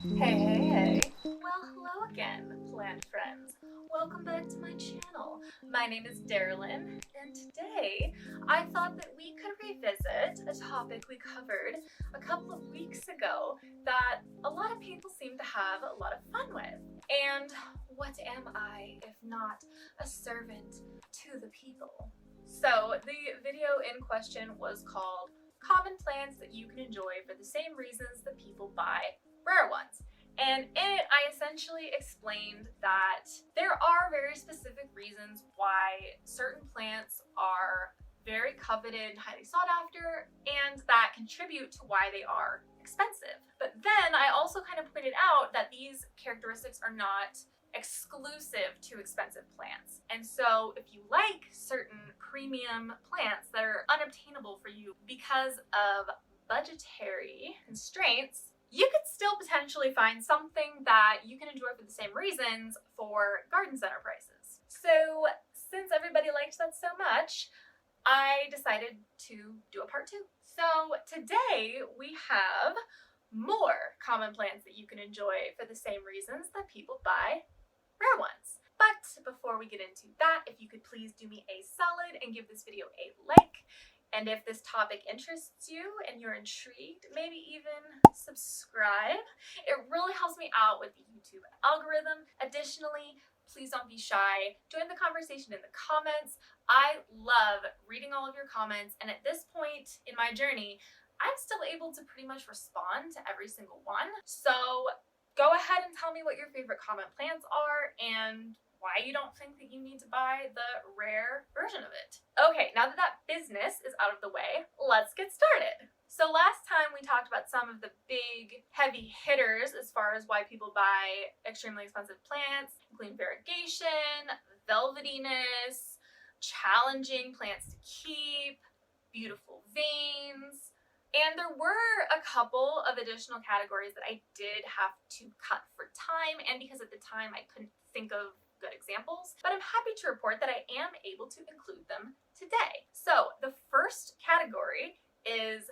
Hey. Well, hello again, plant friends. Welcome back to my channel. My name is Darylyn, and today I thought that we could revisit a topic we covered a couple of weeks ago that a lot of people seem to have a lot of fun with. And what am I if not a servant to the people? So the video in question was called Common Plants That You Can Enjoy for the Same Reasons That People Buy Rare Ones. And in it, I essentially explained that there are very specific reasons why certain plants are very coveted, highly sought after, and that contribute to why they are expensive. But then I also kind of pointed out that these characteristics are not exclusive to expensive plants. And so if you like certain premium plants that are unobtainable for you because of budgetary constraints, you could still potentially find something that you can enjoy for the same reasons for garden center prices. So since everybody liked that so much, I decided to do a part 2. So today we have more common plants that you can enjoy for the same reasons that people buy rare ones. But before we get into that, if you could please do me a solid and give this video a like. And if this topic interests you and you're intrigued, maybe even subscribe. It really helps me out with the YouTube algorithm. Additionally, please don't be shy. Join the conversation in the comments. I love reading all of your comments, and at this point in my journey, I'm still able to pretty much respond to every single one. So go ahead and tell me what your favorite common plants are and why you don't think that you need to buy the rare version of it. Okay, now that that business is out of the way, let's get started. So last time we talked about some of the big heavy hitters as far as why people buy extremely expensive plants, including variegation, velvetyness, challenging plants to keep, beautiful veins. And there were a couple of additional categories that I did have to cut for time, and because at the time I couldn't think of good examples, but I'm happy to report that I am able to include them today. So the first category is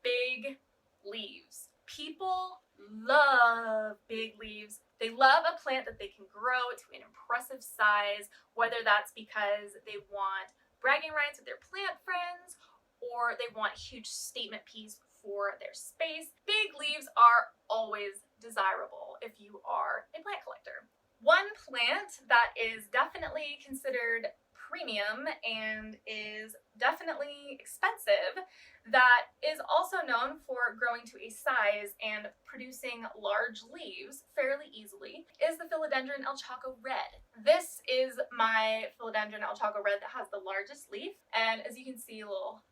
big leaves. People love big leaves. They love a plant that they can grow to an impressive size, whether that's because they want bragging rights with their plant friends or they want a huge statement piece for their space. Big leaves are always desirable if you are a plant collector. One plant that is definitely considered premium and is definitely expensive, that is also known for growing to a size and producing large leaves fairly easily, is the Philodendron El Chaco Red. This is my Philodendron El Chaco Red that has the largest leaf, and as you can see, a little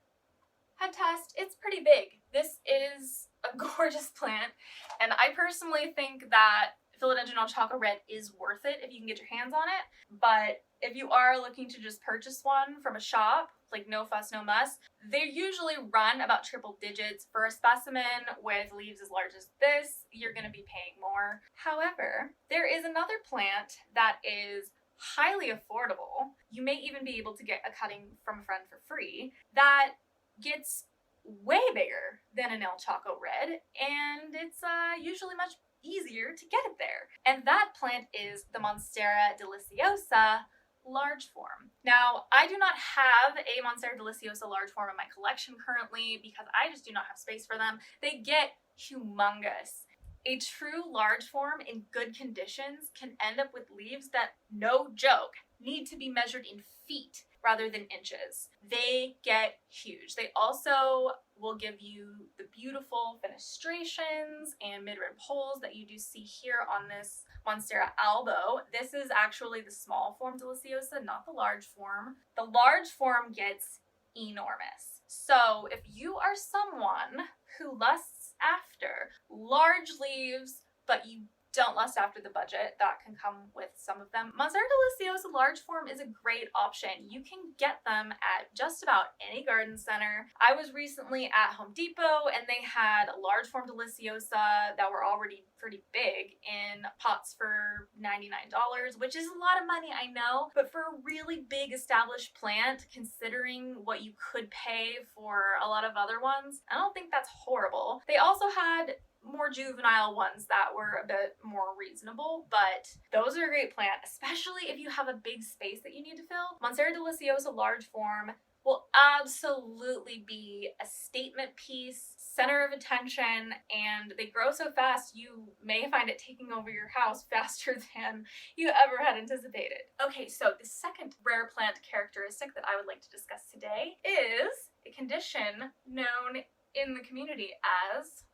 head test, it's pretty big. This is a gorgeous plant, and I personally think that Philodendron El Chaco Red is worth it if you can get your hands on it. But if you are looking to just purchase one from a shop, like no fuss, no muss, they usually run about triple digits. For a specimen with leaves as large as this, you're going to be paying more. However, there is another plant that is highly affordable. You may even be able to get a cutting from a friend for free that gets way bigger than an El Chaco Red, and it's usually much easier to get it there. And that plant is the Monstera Deliciosa large form. Now, I do not have a Monstera Deliciosa large form in my collection currently because I just do not have space for them. They get humongous. A true large form in good conditions can end up with leaves that, no joke, need to be measured in feet rather than inches. They get huge. They also will give you the beautiful fenestrations and mid-rim poles that you do see here on this Monstera albo. This is actually the small form Deliciosa, not the large form. The large form gets enormous. So if you are someone who lusts after large leaves, but you don't lust after the budget that can come with some of them, Monstera Deliciosa large form is a great option. You can get them at just about any garden center. I was recently at Home Depot and they had large form Deliciosa that were already pretty big in pots for $99, which is a lot of money, I know, but for a really big established plant, considering what you could pay for a lot of other ones, I don't think that's horrible. They also had more juvenile ones that were a bit more reasonable, but those are a great plant, especially if you have a big space that you need to fill. Monstera Deliciosa large form will absolutely be a statement piece, center of attention, and they grow so fast you may find it taking over your house faster than you ever had anticipated. Okay, so the second rare plant characteristic that I would like to discuss today is a condition known in the community as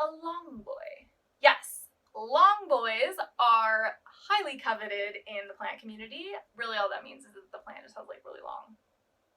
a long boy. Yes, long boys are highly coveted in the plant community. Really all that means is that the plant just has like really long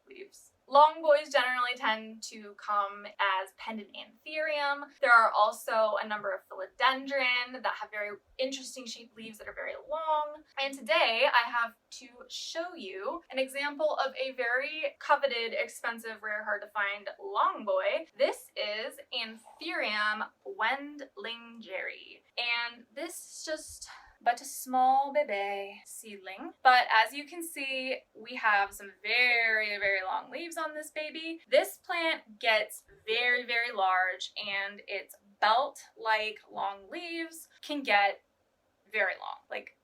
leaves. Long boys generally tend to come as pendant Anthurium. There are also a number of philodendron that have very interesting shaped leaves that are very long. And today I have to show you an example of a very coveted, expensive, rare, hard to find long boy. This is Anthurium Wendlingeri. And this is just but a small baby seedling. But as you can see, we have some very, very long leaves on this baby. This plant gets very, very large, and its belt-like long leaves can get very long, like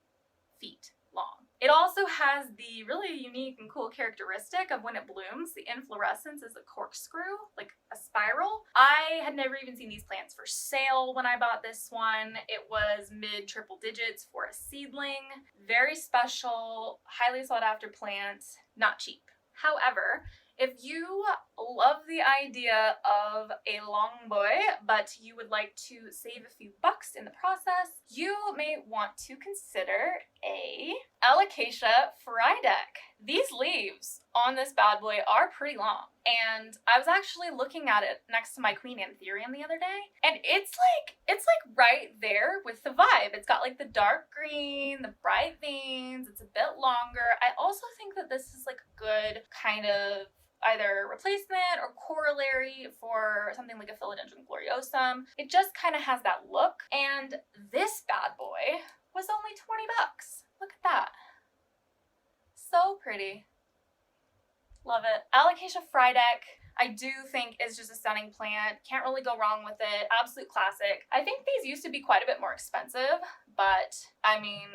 feet long. It also has the really unique and cool characteristic of when it blooms, the inflorescence is a corkscrew, like a spiral. I had never even seen these plants for sale when I bought this one. It was mid triple digits for a seedling. Very special, highly sought after plant, not cheap. However, if you love the idea of a long boy, but you would like to save a few bucks in the process, you may want to consider a Alocasia frydek. These leaves on this bad boy are pretty long, and I was actually looking at it next to my Queen Anthurium the other day, and it's like right there with the vibe. It's got like the dark green, the bright veins, it's a bit longer. I also think that this is like a good kind of either replacement or corollary for something like a philodendron gloriosum. It just kind of has that look, and this bad boy was only 20 bucks. Look at that. So pretty. Love it. Alocasia frydek, I do think is just a stunning plant. Can't really go wrong with it. Absolute classic. I think these used to be quite a bit more expensive, but I mean,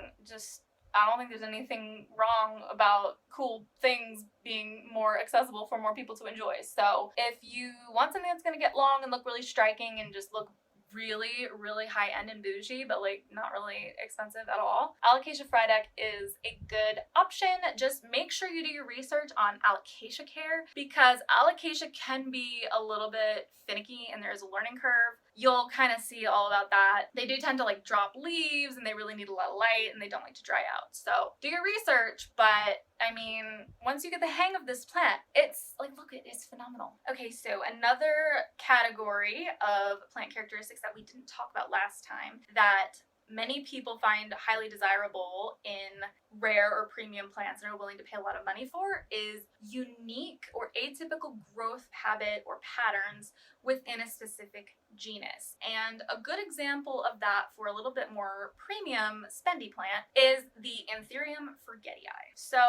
I don't think there's anything wrong about cool things being more accessible for more people to enjoy. So if you want something that's gonna get long and look really striking and just look really, really high-end and bougie, but like not really expensive at all, Alocasia frydek is a good option. Just make sure you do your research on alocasia care, because alocasia can be a little bit finicky and there's a learning curve. You'll kind of see all about that. They do tend to like drop leaves, and they really need a lot of light, and they don't like to dry out. So do your research, but I mean, once you get the hang of this plant, it's like, look, it's phenomenal. Okay, so another category of plant characteristics that we didn't talk about last time that many people find highly desirable in rare or premium plants and are willing to pay a lot of money for is unique or atypical growth habit or patterns within a specific genus. And a good example of that for a little bit more premium spendy plant is the Anthurium forgetii. So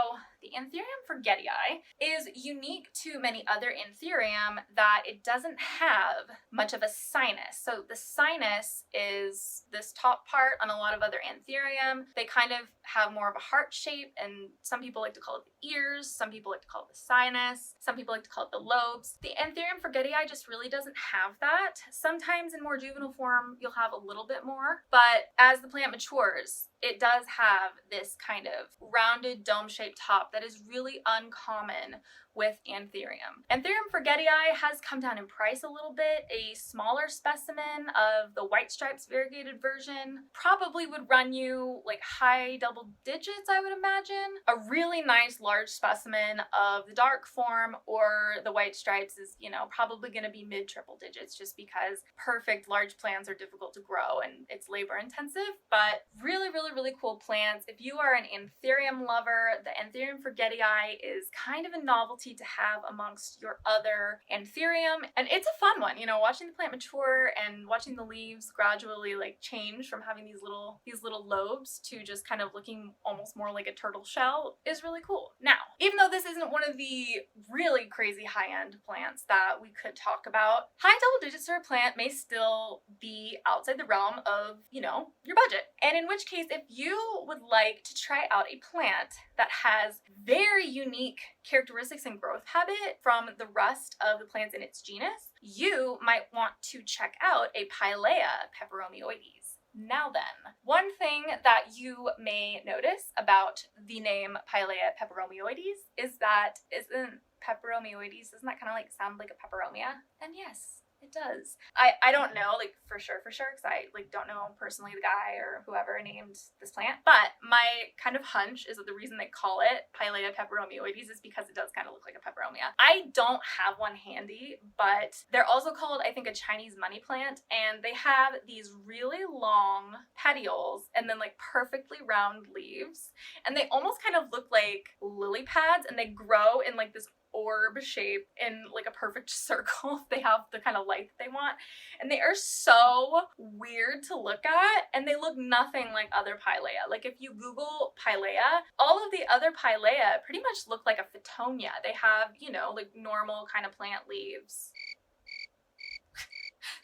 the Anthurium forgetii is unique to many other Anthurium that it doesn't have much of a sinus. So the sinus is this top part on a lot of other Anthurium. They kind of have more of a heart shape, and some people like to call it the ears, some people like to call it the sinus, some people like to call it the lobes. The Anthurium forgetii just really doesn't have that. Sometimes in more juvenile form, you'll have a little bit more, but as the plant matures, it does have this kind of rounded dome-shaped top that is really uncommon with Anthurium. Anthurium forgetii has come down in price a little bit. A smaller specimen of the white stripes variegated version probably would run you like high double digits, I would imagine. A really nice large specimen of the dark form or the white stripes is, you know, probably going to be mid triple digits, just because perfect large plants are difficult to grow and it's labor intensive, but really, really really cool plants. If you are an Anthurium lover, the Anthurium forgetii is kind of a novelty to have amongst your other Anthurium, and it's a fun one. You know, watching the plant mature and watching the leaves gradually like change from having these little lobes to just kind of looking almost more like a turtle shell is really cool. Now, even though this isn't one of the really crazy high-end plants that we could talk about, high double digits for a plant may still be outside the realm of, you know, your budget. And in which case, if you would like to try out a plant that has very unique characteristics and growth habit from the rest of the plants in its genus, you might want to check out a Pilea Peperomioides. Now then, one thing that you may notice about the name Pilea Peperomioides is that isn't doesn't that kind of like sound like a peperomia? And yes, it does. I don't know, like for sure, because I like don't know personally the guy or whoever named this plant, but my kind of hunch is that the reason they call it Pilea Peperomioides is because it does kind of look like a peperomia. I don't have one handy, but they're also called, I think, a Chinese money plant, and they have these really long petioles and then like perfectly round leaves, and they almost kind of look like lily pads, and they grow in like this orb shape in like a perfect circle. They have the kind of light that they want, and they are so weird to look at, and they look nothing like other Pilea. Like if you Google Pilea, all of the other Pilea pretty much look like a Fittonia. They have, you know, like normal kind of plant leaves.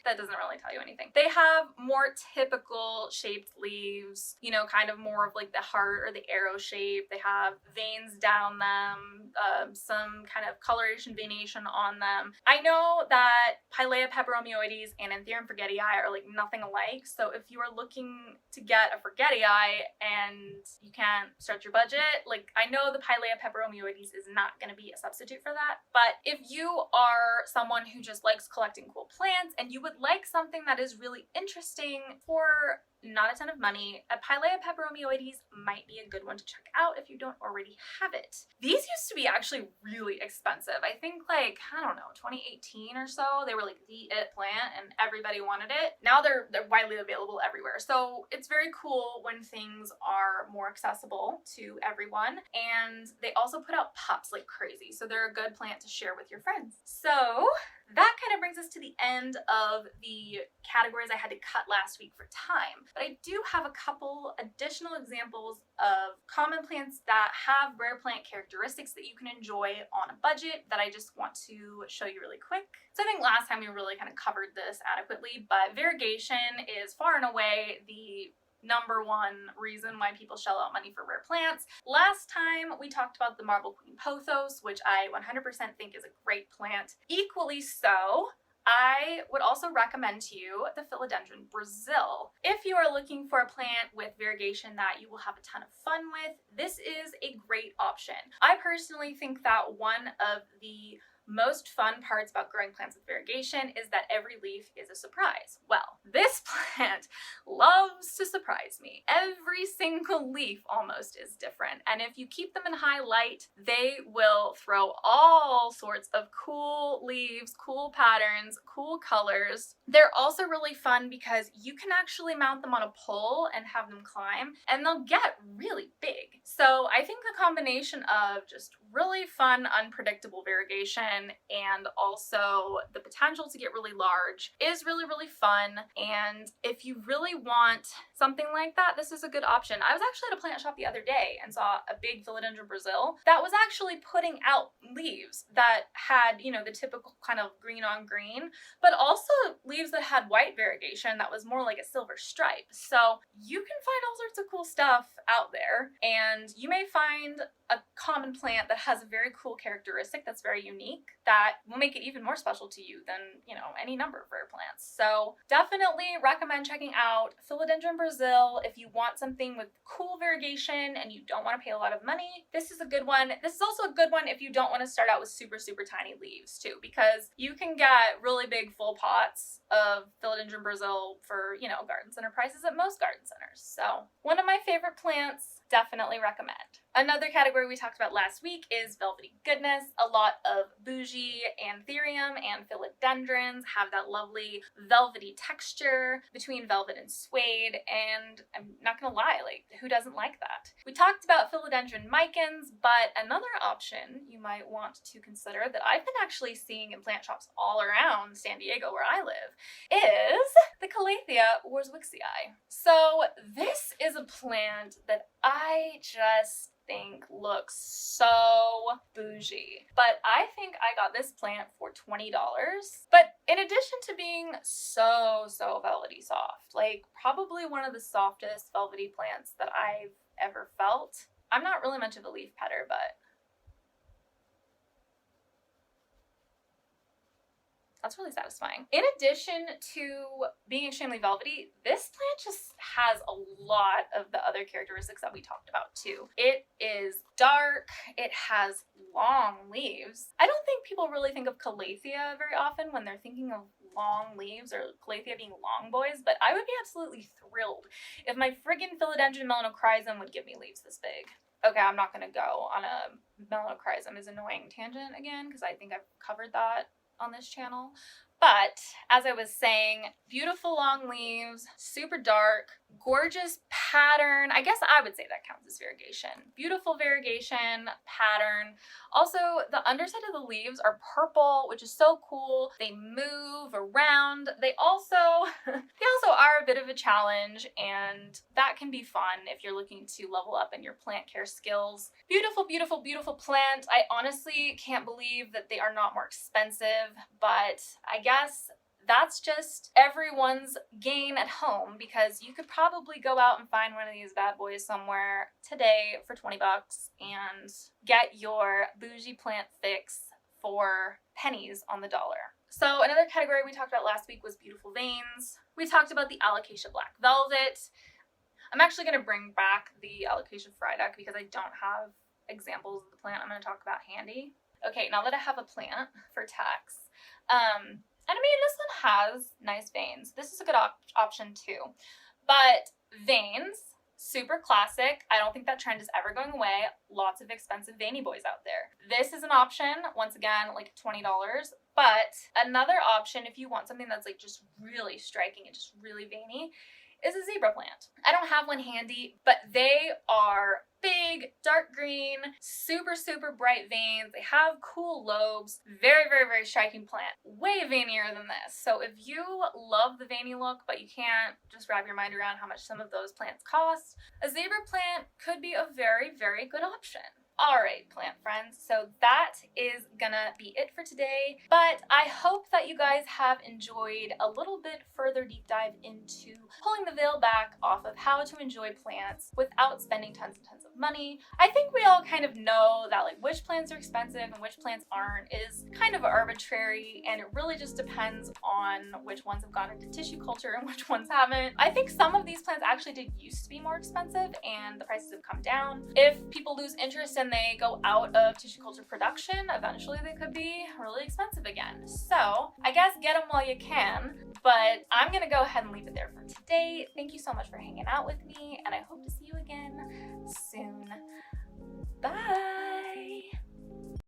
That doesn't really tell you anything. They have more typical shaped leaves, you know, kind of more of like the heart or the arrow shape. They have veins down them, some kind of coloration venation on them. I know that Pilea Peperomioides and Anthurium forgetii are like nothing alike, so if you are looking to get a forgetii and you can't stretch your budget, like I know the Pilea Peperomioides is not going to be a substitute for that, but if you are someone who just likes collecting cool plants and you would like something that is really interesting for not a ton of money, a Pilea Peperomioides might be a good one to check out if you don't already have it. These used to be actually really expensive. I think like, I don't know, 2018 or so, they were like the it plant and everybody wanted it. Now they're widely available everywhere. So it's very cool when things are more accessible to everyone. And they also put out pups like crazy. So they're a good plant to share with your friends. So that kind of brings us to the end of the categories I had to cut last week for time. But I do have a couple additional examples of common plants that have rare plant characteristics that you can enjoy on a budget that I just want to show you really quick. So I think last time we really kind of covered this adequately, but variegation is far and away the number one reason why people shell out money for rare plants. Last time we talked about the Marble Queen Pothos, which I 100% think is a great plant. Equally so, I would also recommend to you the Philodendron Brazil. If you are looking for a plant with variegation that you will have a ton of fun with, this is a great option. I personally think that one of the most fun parts about growing plants with variegation is that every leaf is a surprise. Well, this plant loves to surprise me. Every single leaf almost is different, and if you keep them in high light, they will throw all sorts of cool leaves, cool patterns, cool colors. They're also really fun because you can actually mount them on a pole and have them climb, and they'll get really big. So I think the combination of just really fun, unpredictable variegation and also the potential to get really large is really, really fun. And if you really want something like that, this is a good option. I was actually at a plant shop the other day and saw a big Philodendron Brazil that was actually putting out leaves that had, you know, the typical kind of green on green, but also leaves that had white variegation that was more like a silver stripe. So you can find all sorts of cool stuff out there, and you may find a common plant that has a very cool characteristic that's very unique that will make it even more special to you than, you know, any number of rare plants. So definitely recommend checking out Philodendron Brazil if you want something with cool variegation and you don't want to pay a lot of money. This is a good one. This is also a good one if you don't want to start out with super, super tiny leaves too, because you can get really big full pots of Philodendron Brazil for, you know, garden center prices at most garden centers. So one of my favorite plants, definitely recommend. Another category we talked about last week is velvety goodness. A lot of bougie, Anthurium, and philodendrons have that lovely velvety texture between velvet and suede, and I'm not gonna lie, like, who doesn't like that? We talked about philodendron micans, but another option you might want to consider that I've been actually seeing in plant shops all around San Diego where I live is the Calathea Warwickii. So this is a plant that I just think looks so bougie, but I think I got this plant for $20. But in addition to being so velvety soft, like probably one of the softest velvety plants that I've ever felt. I'm not really much of a leaf petter, but that's really satisfying. In addition to being extremely velvety, this plant just has a lot of the other characteristics that we talked about too. It is dark, it has long leaves. I don't think people really think of Calathea very often when they're thinking of long leaves or Calathea being long boys, but I would be absolutely thrilled if my friggin' philodendron melanochrysum would give me leaves this big. Okay, I'm not gonna go on a melanochrysum is annoying tangent again because I think I've covered that on this channel. But as I was saying, beautiful long leaves, super dark, gorgeous pattern. I guess I would say that counts as variegation. Beautiful variegation pattern. Also, the underside of the leaves are purple, which is so cool. They move around. They also are a bit of a challenge, and that can be fun if you're looking to level up in your plant care skills. Beautiful, beautiful, beautiful plant. I honestly can't believe that they are not more expensive, but I guess that's just everyone's gain at home because you could probably go out and find one of these bad boys somewhere today for 20 bucks and get your bougie plant fix for pennies on the dollar. So another category we talked about last week was beautiful veins. We talked about the Alocasia black velvet. I'm actually going to bring back the Alocasia frydek because I don't have examples of the plant I'm going to talk about handy. Okay, now that I have a plant for tax, and I mean, this one has nice veins. This is a good option too. But veins, super classic. I don't think that trend is ever going away. Lots of expensive veiny boys out there. This is an option, once again, like $20. But another option, if you want something that's like just really striking and just really veiny, is a zebra plant. I don't have one handy, but they are big, dark green, super bright veins. They have cool lobes. Very striking plant. Way veinier than this. So if you love the veiny look, but you can't just wrap your mind around how much some of those plants cost, a zebra plant could be a very good option. Alright, plant friends, so that is gonna be it for today, but I hope that you guys have enjoyed a little bit further deep dive into pulling the veil back off of how to enjoy plants without spending tons and tons of money. I think we all kind of know that like which plants are expensive and which plants aren't is kind of arbitrary, and it really just depends on which ones have gone into tissue culture and which ones haven't. I think some of these plants actually did used to be more expensive and the prices have come down. If people lose interest in they go out of tissue culture production, eventually they could be really expensive again. So I guess get them while you can, but I'm gonna go ahead and leave it there for today. Thank you so much for hanging out with me, and I hope to see you again soon.